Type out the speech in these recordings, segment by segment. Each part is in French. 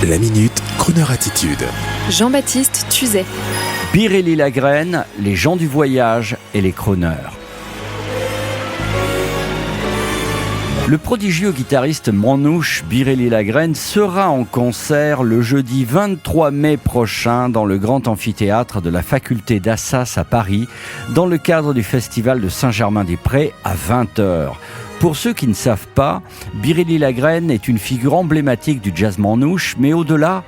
La Minute, Crooner Attitude. Jean-Baptiste Tuzet. Biréli Lagrène, les gens du voyage et les crooners. Le prodigieux guitariste manouche Biréli Lagrène sera en concert le jeudi 23 mai prochain dans le grand amphithéâtre de la faculté d'Assas à Paris, dans le cadre du festival de Saint-Germain-des-Prés à 20h. Pour ceux qui ne savent pas, Biréli Lagrène est une figure emblématique du jazz manouche, mais au-delà,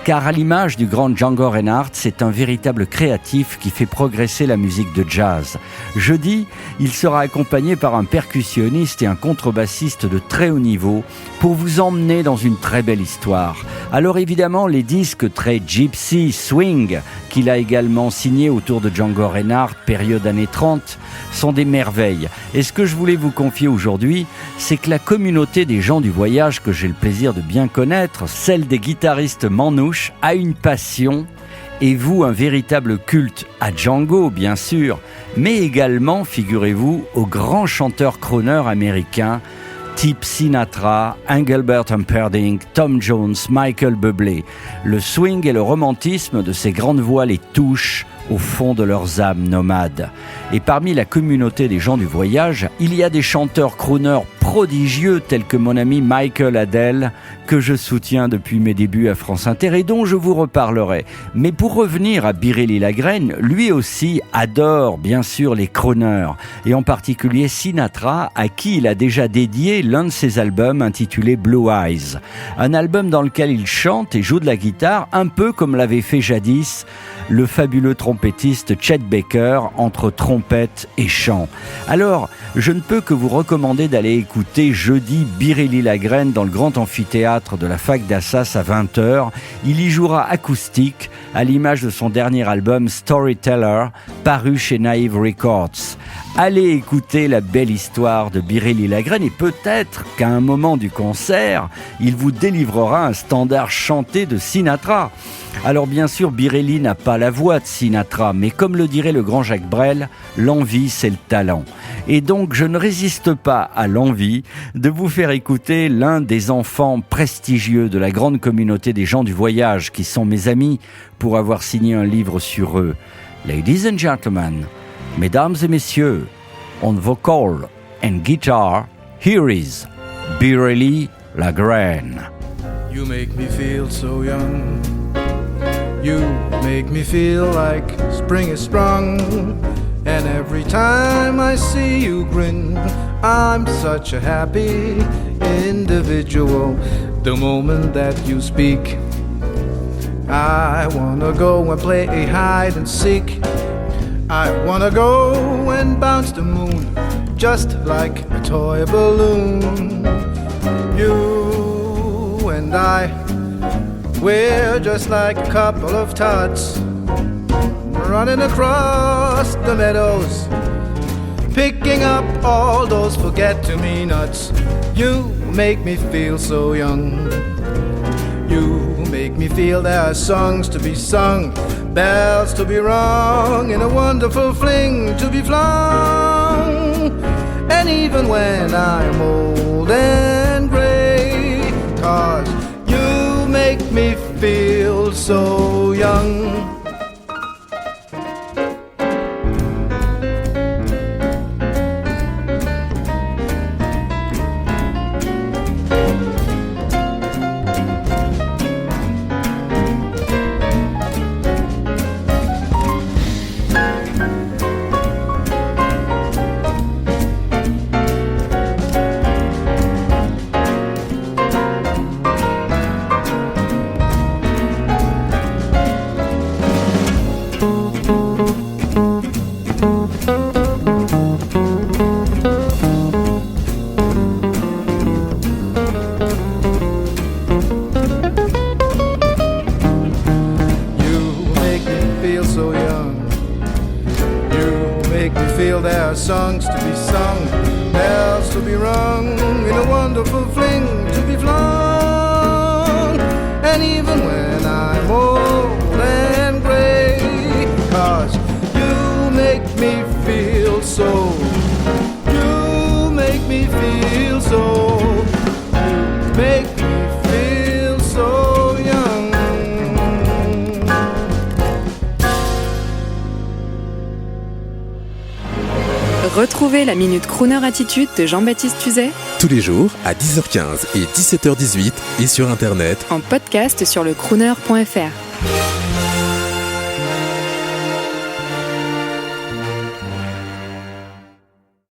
car à l'image du grand Django Reinhardt, c'est un véritable créatif qui fait progresser la musique de jazz. Jeudi, il sera accompagné par un percussionniste et un contrebassiste de très haut niveau pour vous emmener dans une très belle histoire. Alors évidemment, les disques très gypsy, swing, qu'il a également signés autour de Django Reinhardt, période années 30, sont des merveilles. Et ce que je voulais vous confier aujourd'hui, c'est que la communauté des gens du voyage que j'ai le plaisir de bien connaître, celle des guitaristes manouches, a une passion et vous un véritable culte à Django bien sûr, mais également, figurez-vous, aux grands chanteurs crooners américains type Sinatra, Engelbert Humperdinck, Tom Jones, Michael Bublé. Le swing et le romantisme de ces grandes voix les touchent au fond de leurs âmes nomades. Et parmi la communauté des gens du voyage, il y a des chanteurs crooners prodigieux tels que mon ami Michael Adel, que je soutiens depuis mes débuts à France Inter et dont je vous reparlerai. Mais pour revenir à Biréli Lagrène, lui aussi adore bien sûr les crooners, et en particulier Sinatra, à qui il a déjà dédié l'un de ses albums intitulé Blue Eyes. Un album dans lequel il chante et joue de la guitare, un peu comme l'avait fait jadis le fabuleux trompettiste Chet Baker, entre trompette et chant. Alors, je ne peux que vous recommander d'aller écouter jeudi Biréli Lagrène dans le grand amphithéâtre de la fac d'Assas à 20h. Il y jouera acoustique, à l'image de son dernier album Storyteller, paru chez Naive Records. Allez écouter la belle histoire de Biréli Lagrène et peut-être qu'à un moment du concert, il vous délivrera un standard chanté de Sinatra. Alors bien sûr, Biréli n'a pas la voix de Sinatra, mais comme le dirait le grand Jacques Brel, l'envie c'est le talent. Et donc je ne résiste pas à l'envie de vous faire écouter l'un des enfants prestigieux de la grande communauté des gens du voyage, qui sont mes amis pour avoir signé un livre sur eux. Ladies and gentlemen, mesdames et messieurs, on vocal and guitar, here is Biréli Lagrène. You make me feel so young. You make me feel like spring is sprung. And every time I see you grin, I'm such a happy individual. The moment that you speak, I wanna go and play hide and seek. I wanna go and bounce the moon, just like a toy balloon. You and I, we're just like a couple of tots, running across the meadows, picking up all those forget-to-me-nots. You make me feel so young. You make me feel there are songs to be sung, bells to be rung, and a wonderful fling to be flung. And even when I'm old and gray, 'cause you make me feel so young. So young, you make me feel there are songs to be sung, bells to be rung, in a wonderful fling to be flung. And even when I'm old and gray, 'cause you make me feel so, you make me feel so, you make me feel so young. Retrouvez la Minute Crooner Attitude de Jean-Baptiste Tuzet Tous les jours à 10h15 et 17h18 et sur Internet. en podcast sur le crooner.fr.